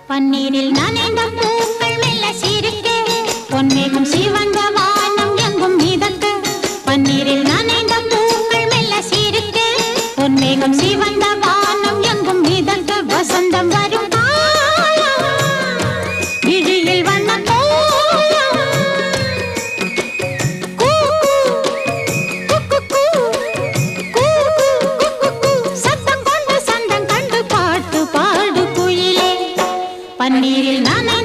பன்னீரில் நனைந்த பூக்கள் மெல்ல சிரிக்க பொன்மேகம் சிவந்த வானம் எங்கும் மிதக்க பன்னீரில் நனைந்த பூக்கள் மெல்ல சிரிக்க பொன்மேகம் சிவந்த வானம் எங்கும் மிதக்க வசந்தம் வரும் விழியில் வண்ண சத்தம் கொண்டு சந்தம் கண்டு பாட்டு பாடு குயிலே பன்னீரில் நனைந்த